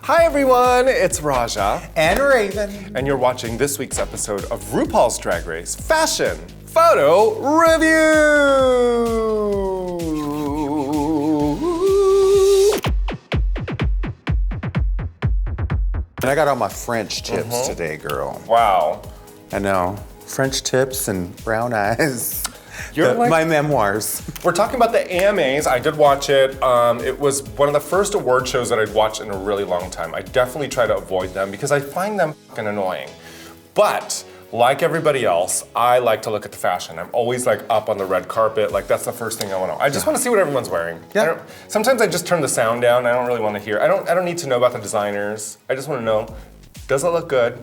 Hi everyone, it's Raja. And Raven. And you're watching this week's episode of RuPaul's Drag Race Fashion Photo Review. And I got all my French tips today, girl. Wow. I know. French tips and brown eyes. You're my memoirs. We're talking about the AMAs. I did watch it. It was one of the first award shows that I'd watched in a really long time. I definitely try to avoid them because I find them fucking annoying. But like everybody else, I like to look at the fashion. I'm always like up on the red carpet. Like that's the first thing I want to know. I just want to see what everyone's wearing. Yeah. Sometimes I just turn the sound down. I don't really want to hear. I don't need to know about the designers. I just want to know, does it look good?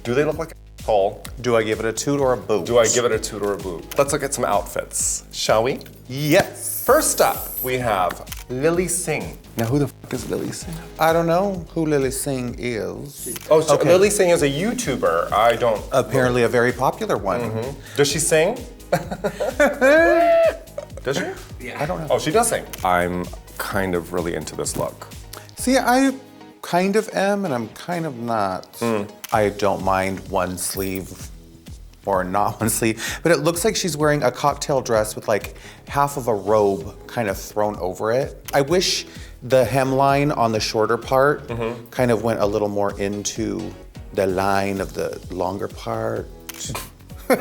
Do they look like Cole. Do I give it a toot or a boot? Do I give it a toot or a boot? Let's look at some outfits, shall we? Yes. First up, we have Lilly Singh. Now, who the fuck is Lilly Singh? I don't know who Lilly Singh is. Oh, so okay. Lilly Singh is a YouTuber. I don't. Apparently a very popular one. Does she sing? Does she? Yeah. I don't know. Oh, she does sing. I'm kind of really into this look. See, I kind of am and I'm kind of not. I don't mind one sleeve or not one sleeve, but it looks like she's wearing a cocktail dress with like half of a robe kind of thrown over it. I wish the hemline on the shorter part kind of went a little more into the line of the longer part. I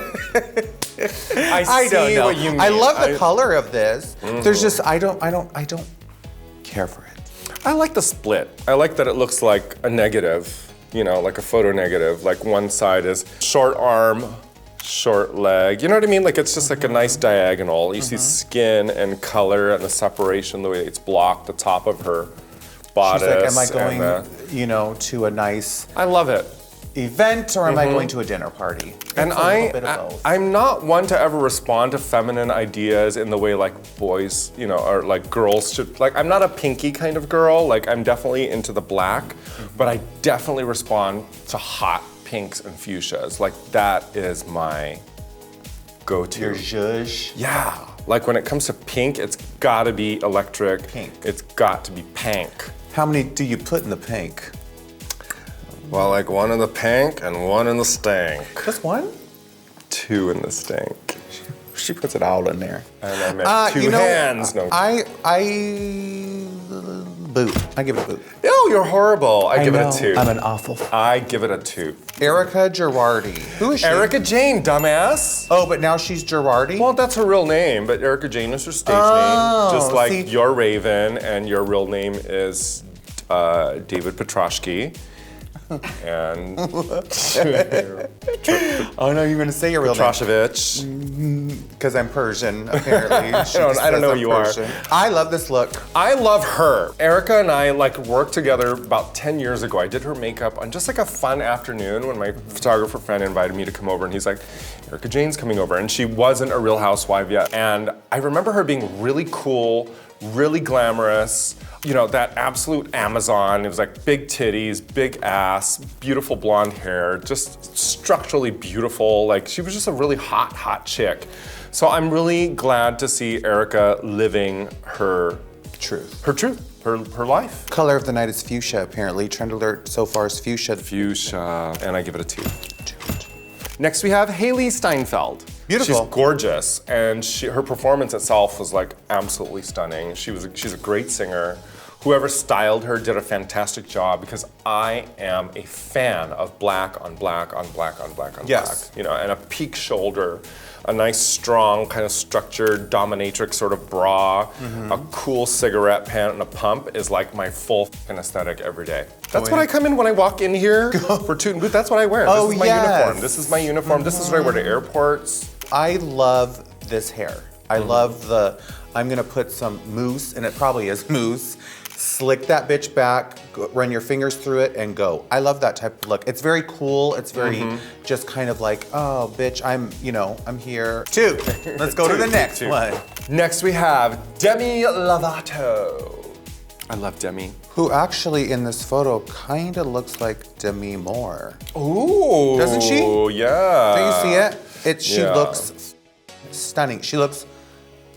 don't know what you mean. I love the color of this. There's just, I don't care for it. I like the split. I like that it looks like a negative, you know, like a photo negative. Like one side is short arm, short leg. You know what I mean? Like it's just like a nice diagonal. You see skin and color and the separation, the way it's blocked, the top of her bodice. She's like, am I going, you know, to a nice I love it. event or am I going to a dinner party? And It's a little bit of both. I'm not one to ever respond to feminine ideas in the way like boys, you know, or like girls should, like I'm not a pinky kind of girl, like I'm definitely into the black, but I definitely respond to hot pinks and fuchsias. Like that is my go-to. Your zhuzh. Yeah, like when it comes to pink, it's gotta be electric. Pink. It's got to be pink. How many do you put in the pink? Well, like one in the pink and one in the stank. Just one? Two in the stank. She puts it all in there. And I meant two hands. No. Boot. I give it a boot. No, you're horrible. I give it know. a 2. I'm an awful. I give it a 2. Erika Jayne. Who is she? Erika Jayne, dumbass. Oh, but now she's Jayne? Well, that's her real name, but Erika Jayne is her stage name. Just like you're Raven and your real name is David Petruschin. And oh no, you're gonna say your real name. Petrashevich. Because I'm Persian, apparently. I don't know who you are. I love this look. I love her. Erika and I like worked together about 10 years ago. I did her makeup on just like a fun afternoon when my photographer friend invited me to come over and he's like, Erika Jayne's coming over. And she wasn't a Real Housewife yet. And I remember her being really cool, really glamorous. You know, that absolute Amazon. It was like big titties, big ass, beautiful blonde hair, just structurally beautiful. Like she was just a really hot, hot chick. So I'm really glad to see Erika living her Truth. Her life. Color of the night is fuchsia, apparently. Trend alert so far is fuchsia. Fuchsia, and I give it a 2. Next we have Hailee Steinfeld. Beautiful. She's gorgeous, and her performance itself was like absolutely stunning. She's a great singer. Whoever styled her did a fantastic job because I am a fan of black on black on black on black on black. You know, and a peak shoulder, a nice strong kind of structured dominatrix sort of bra, a cool cigarette pant and a pump is like my full fucking aesthetic every day. That's what I come in when I walk in here for Tootin' Boot. That's what I wear. This is my uniform. This is my uniform. This is what I wear to airports. I love this hair. I love I'm gonna put some mousse, and it probably is mousse. Slick that bitch back, run your fingers through it, and go. I love that type of look. It's very cool. It's very just kind of like, oh, bitch, I'm here. 2. Let's go to the next one. Next we have Demi Lovato. I love Demi. Who actually in this photo kind of looks like Demi Moore. Ooh. Doesn't she? Yeah. Do you see it? She looks stunning. She looks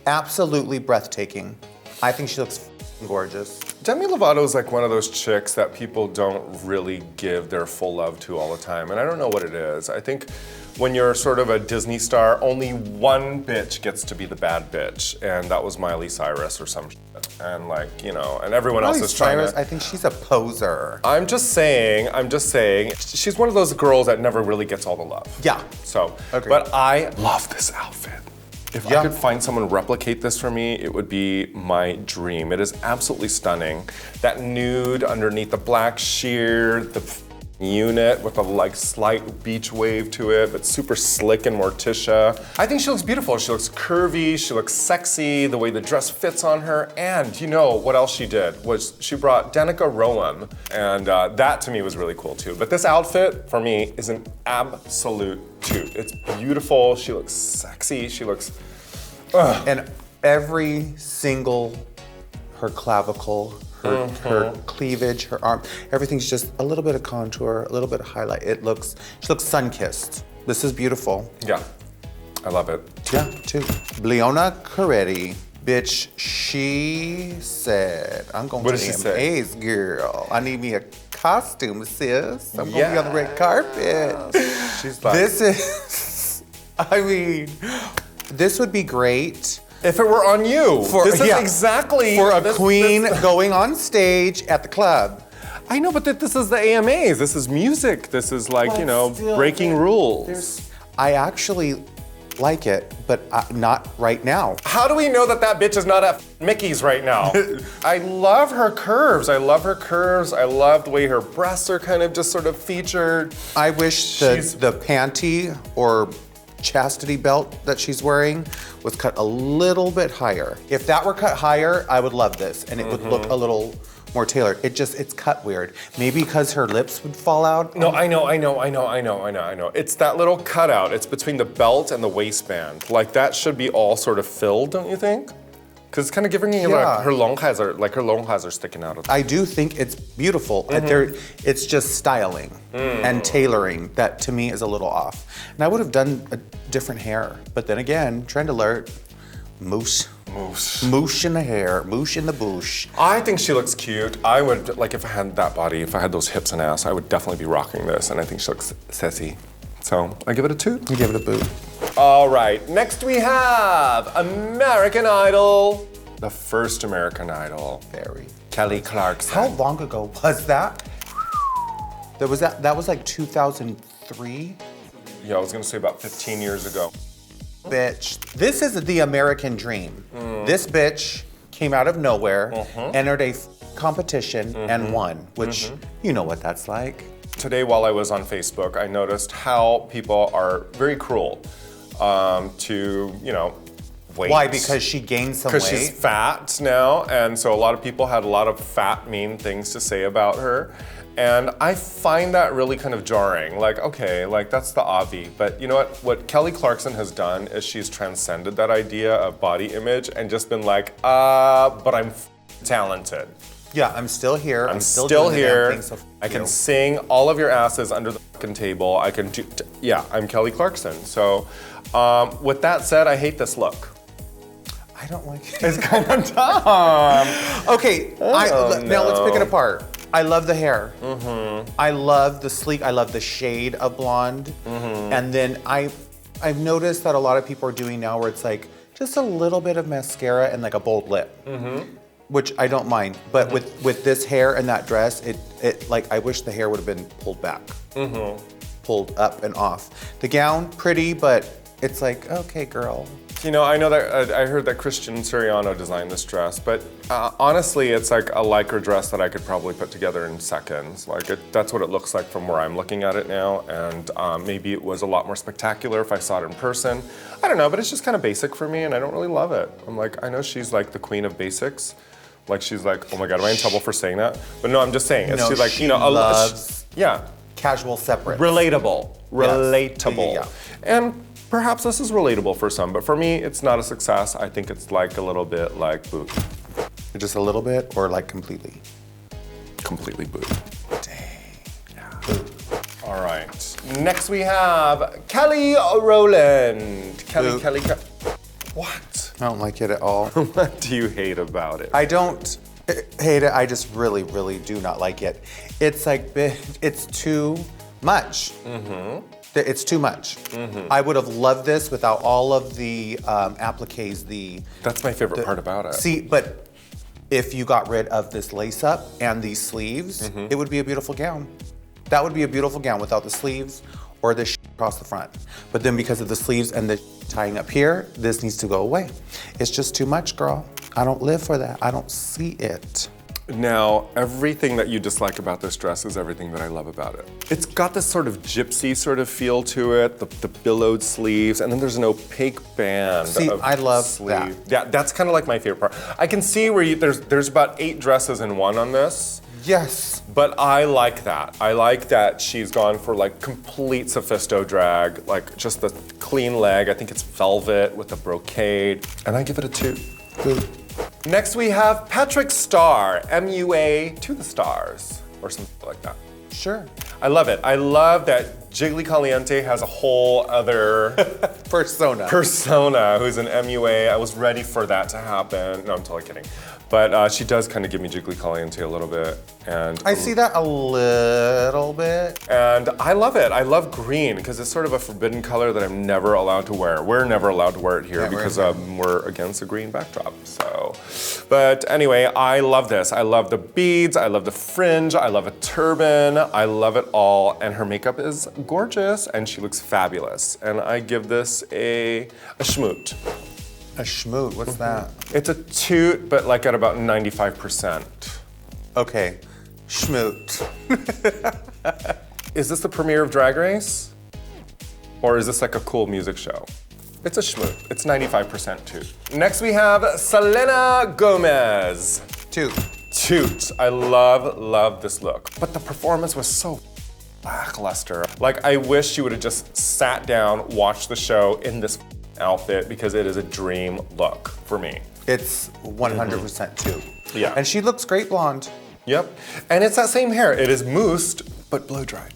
absolutely breathtaking. I think she looks gorgeous. Demi Lovato is like one of those chicks that people don't really give their full love to all the time, and I don't know what it is. I think when you're sort of a Disney star, only one bitch gets to be the bad bitch, and that was Miley Cyrus or some shit. And like, you know, and everyone else is trying to... I think she's a poser. I'm just saying, she's one of those girls that never really gets all the love. Yeah. So, Agreed. But I love this outfit. If I could find someone to replicate this for me, it would be my dream. It is absolutely stunning. That nude underneath the black sheer, the unit with a like slight beach wave to it, but super slick and Morticia. I think she looks beautiful. She looks curvy, she looks sexy, the way the dress fits on her, and you know what else she did was she brought Danica Rowan, and that to me was really cool too. But this outfit, for me, is an absolute toot. It's beautiful, she looks sexy, she looks... And every single, her clavicle, her cleavage, her arm, everything's just a little bit of contour, a little bit of highlight. She looks sun-kissed. This is beautiful. Yeah, I love it. Yeah, too. Leona Caretti, bitch, she said, I'm going to the AMAs, girl. I need me a costume, sis. I'm going to be on the red carpet. She's like... This is, I mean, this would be great. If it were on you. This is exactly... For a queen going on stage at the club. I know, but this is the AMAs. This is music. This is like, you know, breaking rules. I actually like it, but not right now. How do we know that that bitch is not at Mickey's right now? I love her curves. I love her curves. I love the way her breasts are kind of just sort of featured. I wish the panty or chastity belt that she's wearing was cut a little bit higher. If that were cut higher, I would love this, and it would look a little more tailored. It's cut weird. Maybe because her lips would fall out. No, I know. It's that little cutout. It's between the belt and the waistband. Like that should be all sort of filled, don't you think? Because it's kind of giving you like her longhas are sticking out of I do think it's beautiful. It's just styling and tailoring that to me is a little off. And I would have done a different hair, but then again, trend alert, moosh in the hair, moosh in the boosh. I think she looks cute. I would, like if I had that body, if I had those hips and ass, I would definitely be rocking this, and I think she looks sassy. So I give it a toot. You give it a boot. All right, next we have American Idol. The first American Idol. Kelly Clarkson. How long ago was that? That was like 2003? Yeah, I was gonna say about 15 years ago. Bitch, this is the American dream. This bitch came out of nowhere, entered a competition and won, which you know what that's like. Today while I was on Facebook, I noticed how people are very cruel to, you know, weight. Why? Because she gained some weight? Because she's fat now, and so a lot of people had a lot of fat, mean things to say about her. And I find that really kind of jarring. Like, okay, like that's the obvi. But you know what? What Kelly Clarkson has done is she's transcended that idea of body image and just been like, but I'm talented. Yeah, I'm still here. I'm still here. I can sing all of your asses under the fucking table. I can do, yeah, I'm Kelly Clarkson. So with that said, I hate this look. I don't like it. It's kind of dumb. Okay, now let's pick it apart. I love the hair. I love the sleek, I love the shade of blonde. And then I've noticed that a lot of people are doing now where it's like just a little bit of mascara and like a bold lip. Which I don't mind. But with this hair and that dress, it like I wish the hair would have been pulled back. Pulled up and off. The gown, pretty, but it's like, okay, girl. You know, I know that I heard that Christian Siriano designed this dress, but honestly, it's like a lycra dress that I could probably put together in seconds. Like that's what it looks like from where I'm looking at it now, and maybe it was a lot more spectacular if I saw it in person. I don't know, but it's just kind of basic for me, and I don't really love it. I'm like, I know she's like the queen of basics. Like she's like, oh my God, am I in trouble for saying that? But no, I'm just saying, she's like, you know, loves casual separate. Relatable. Yeah. And perhaps this is relatable for some, but for me, it's not a success. I think it's like a little bit like boot. Just a little bit or like completely? Completely boot. Dang. Yeah. Boot. All right. Next we have Kelly Rowland. Kelly. What? I don't like it at all. What do you hate about it? I don't Hate I just really, really do not like it. It's like, it's too much. It's too much. I would have loved this without all of the appliques, That's my favorite part about it. See, but if you got rid of this lace up and these sleeves, it would be a beautiful gown. That would be a beautiful gown without the sleeves or the across the front. But then because of the sleeves and the tying up here, this needs to go away. It's just too much, girl. I don't live for that. I don't see it. Now, everything that you dislike about this dress is everything that I love about it. It's got this sort of gypsy sort of feel to it, the billowed sleeves, and then there's an opaque band. See, I love that. Yeah, that's kind of like my favorite part. I can see where there's about 8 dresses in one on this. Yes. But I like that. I like that she's gone for like complete sophisto drag, like just the clean leg. I think it's velvet with a brocade, and I give it a 2. Good. Next we have Patrickstarrr, MUA to the stars, or something like that. Sure. I love it. I love that Jiggly Caliente has a whole other persona who's an MUA. I was ready for that to happen. No, I'm totally kidding. But she does kind of give me Jiggly Caliente a little bit. And I see that a little bit. And I love it. I love green because it's sort of a forbidden color that I'm never allowed to wear. We're never allowed to wear it here because we're against a green backdrop. So, but anyway, I love this. I love the beads. I love the fringe. I love a turban. I love it all. And her makeup is gorgeous and she looks fabulous. And I give this a schmoot. A schmoot, what's that? It's a toot, but like at about 95%. Okay, schmoot. Is this the premiere of Drag Race? Or is this like a cool music show? It's a schmoot. It's 95% toot. Next we have Selena Gomez. Toot. Toot. I love this look. But the performance was so lackluster. Like, I wish she would have just sat down, watched the show in this outfit because it is a dream look for me. It's 100% toot. Yeah. And she looks great blonde. Yep. And it's that same hair. It is moussed, but blow dried.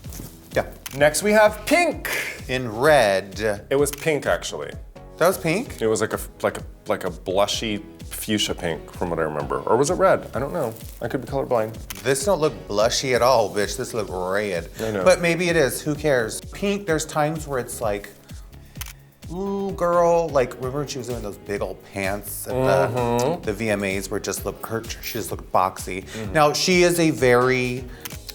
Yeah. Next we have pink. In red. It was pink actually. That was pink? It was like a blushy fuchsia pink from what I remember. Or was it red? I don't know. I could be colorblind. This don't look blushy at all, bitch. This look red. I know. But maybe it is. Who cares? Pink, there's times where it's like, ooh, girl, like remember when she was wearing those big old pants at the VMAs where she just looked boxy. Now she is a very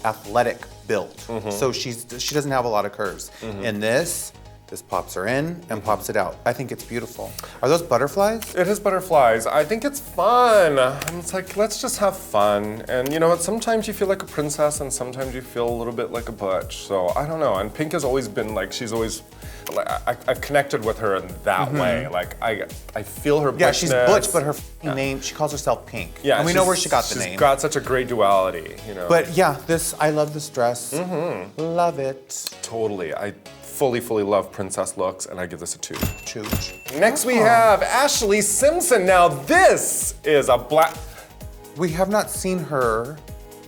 athletic build, so she doesn't have a lot of curves. In this pops her in and pops it out. I think it's beautiful. Are those butterflies? It is butterflies. I think it's fun. And it's like, let's just have fun. And you know what, sometimes you feel like a princess and sometimes you feel a little bit like a butch. So I don't know, and Pink has always been like, she's always, like, I've connected with her in that way. Like, I feel her butchness. Yeah, she's butch, but her name, she calls herself Pink. Yeah, and we know where she got the name. She's got such a great duality, you know. But yeah, I love this dress. Love it. Totally, I fully love princess looks, and I give this a 2. Chooch. Next we have Ashlee Simpson. Now this is a black. We have not seen her.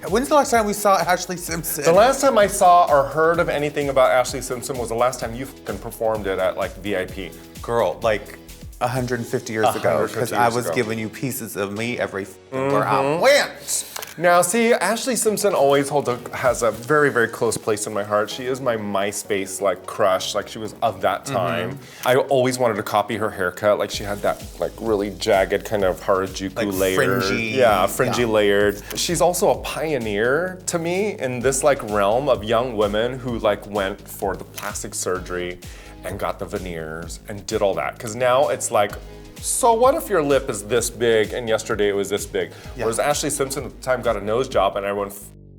When's the last time we saw Ashlee Simpson? The last time I saw or heard of anything about Ashlee Simpson was the last time you fucking performed it at like VIP. Girl, like 150 years ago, because I was giving you pieces of me every where I went. Now, see, Ashlee Simpson always has a very close place in my heart. She is my MySpace like crush. Like she was of that time. I always wanted to copy her haircut. Like she had that like really jagged kind of Harajuku like layered, fringy layered. She's also a pioneer to me in this like realm of young women who like went for the plastic surgery and got the veneers and did all that. Because now it's like, so what if your lip is this big and yesterday it was this big? Yeah. Whereas Ashlee Simpson at the time got a nose job and everyone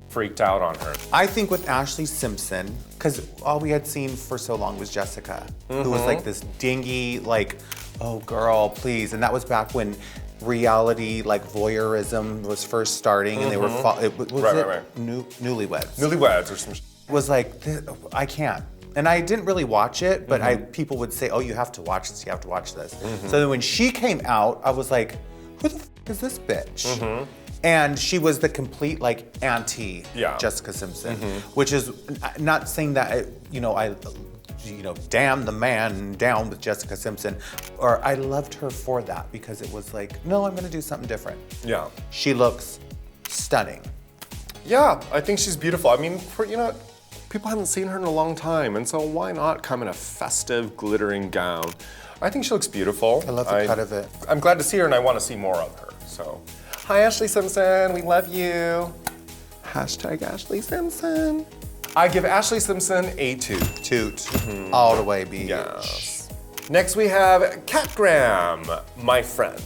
freaked out on her. I think with Ashlee Simpson, because all we had seen for so long was Jessica, who was like this dingy, like, oh girl, please. And that was back when reality, like voyeurism was first starting and they were, Newlyweds. Newlyweds or some shit. Was like, I can't. And I didn't really watch it, but people would say, oh, you have to watch this, you have to watch this. So then when she came out, I was like, who the f is this bitch? And she was the complete like Yeah. Jessica Simpson, which is not saying that damn the man down with Jessica Simpson, or I loved her for that because it was like, no, I'm gonna do something different. Yeah. She looks stunning. Yeah, I think she's beautiful. I mean, people haven't seen her in a long time, and so why not come in a festive, glittering gown? I think she looks beautiful. I love the cut of it. I'm glad to see her, and I want to see more of her. So, hi, Ashlee Simpson. We love you. Hashtag Ashlee Simpson. I give Ashlee Simpson a toot. Toot. All the way, bitch. Yes. Next, we have Kat Graham, my friend.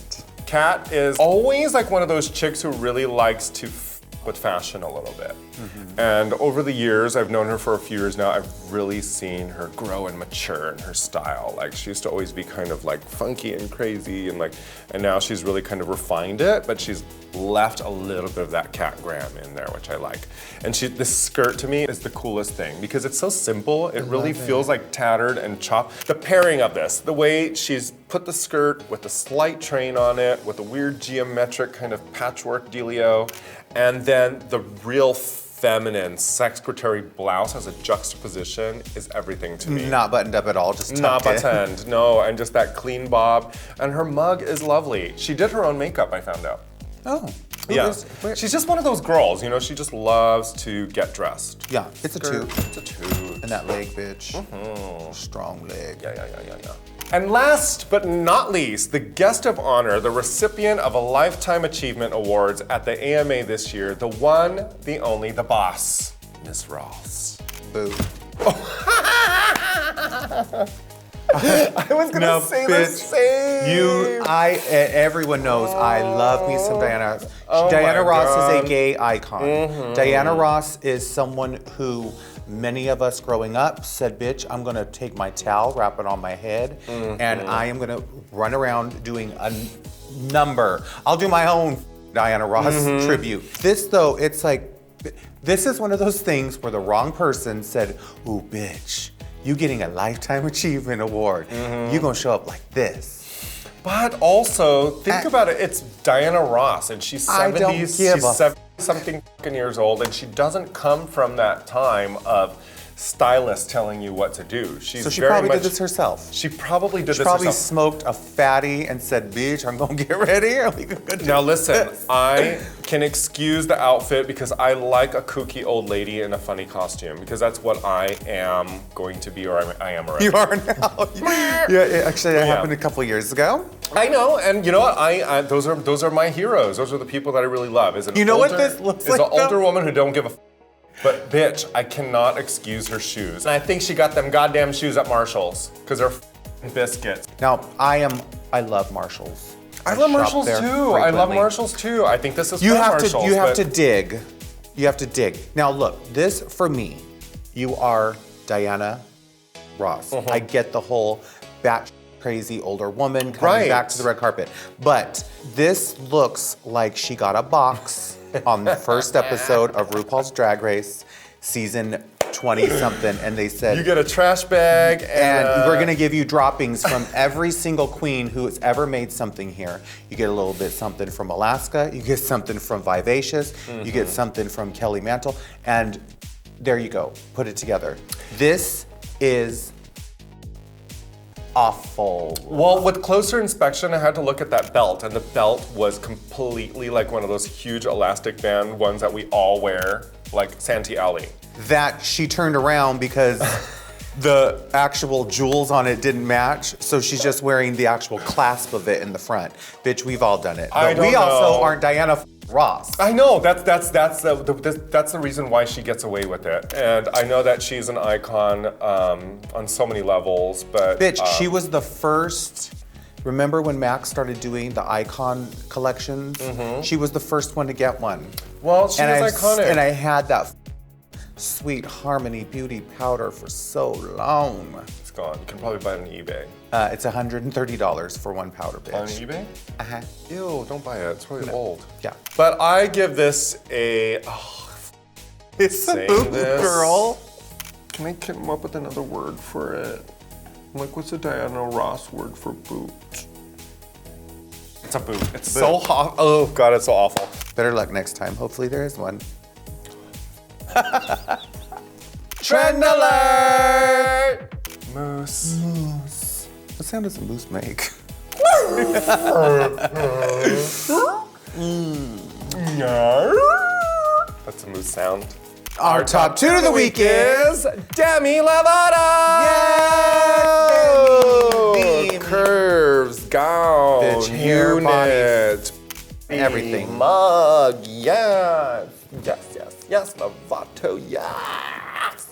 Kat is always like one of those chicks who really likes to with fashion a little bit. And over the years, I've known her for a few years now, I've really seen her grow and mature in her style. Like, she used to always be kind of like funky and crazy and now she's really kind of refined it, but she's left a little bit of that Kat Graham in there, which I like. And this skirt to me is the coolest thing because it's so simple, it really feels like tattered and chopped. The pairing of this, the way she's put the skirt with a slight train on it, with a weird geometric kind of patchwork dealio, and then the real feminine secretary blouse as a juxtaposition is everything to me. Not buttoned up at all, just Not tucked in. buttoned, no, and just that clean bob. And her mug is lovely. She did her own makeup, I found out. Oh. Yeah. She's just one of those girls, she just loves to get dressed. Yeah, it's a toot. It's a toot. And that leg, bitch. Strong leg. Yeah. And last but not least, the guest of honor, the recipient of a Lifetime Achievement Awards at the AMA this year, the one, the only, the boss, Miss Ross. Boo. I was gonna say the same. Everyone knows I love me some Diana. Oh Diana my Ross God. is a gay icon. Diana Ross is someone who many of us growing up said, bitch, I'm gonna take my towel, wrap it on my head, and I am gonna run around doing a number. I'll do my own Diana Ross tribute. This though, it's like, this is one of those things where the wrong person said, ooh, bitch, you getting a Lifetime Achievement Award. You gonna show up like this. But also, think about it, it's Diana Ross, and she's 70s, she's 70-something years old, and she doesn't come from that time of stylists telling you what to do. So she probably did this herself. She probably did this Probably herself. Smoked a fatty and said, bitch, I'm gonna get ready. Now listen, I can excuse the outfit because I like a kooky old lady in a funny costume because that's what I am going to be, or I am already. You are now. Actually, that happened a couple years ago. I know, and you know what? Those are my heroes. Those are the people that I really love. What this looks like? Is an older woman who don't give a. But bitch, I cannot excuse her shoes. And I think she got them goddamn shoes at Marshall's because they're biscuits. Now, I love Marshalls. I love Marshalls too. Frequently. I love Marshalls too. I think this is You from have Marshalls. to. You have to dig. You have to dig. Now, look. This for me. You are Diana Ross. I get the whole bat crazy older woman coming back to the red carpet, but this looks like she got a box on the first episode of RuPaul's Drag Race, season 20-something, and they said, you get a trash bag and we're gonna give you droppings from every single queen who has ever made something here. You get a little bit something from Alaska, you get something from Vivacious, you get something from Kelly Mantle, and there you go, put it together. This is awful. Well, with closer inspection, I had to look at that belt, and the belt was completely like one of those huge elastic band ones that we all wear, like Santee Alley. That she turned around because the actual jewels on it didn't match, so she's just wearing the actual clasp of it in the front. Bitch, we've all done it. But we also aren't Diana Ross. I know, that's the reason why she gets away with it. And I know that she's an icon on so many levels, but... Bitch, she was the first... Remember when Max started doing the icon collections? She was the first one to get one. Well, she was iconic. And I had that Sweet Harmony Beauty powder for so long. It's gone. You can probably buy it on eBay. It's $130 for one powder, bitch. On eBay? Uh-huh. Ew, don't buy it. It's really old. Yeah. But I give this a... It's a boo girl. Can I come up with another word for it? I'm like, what's the Diana Ross word for boot? It's a boot. It's so hot. Oh, God, it's so awful. Better luck next time. Hopefully there is one. Trend alert! Moose. What sound does a moose make? That's a moose sound. Our top two of the week is Demi Lovato! Yes! Beam. Curves, gown, Bitch, hair, unit, everything. mug, yes. Yes, Lovato, yes.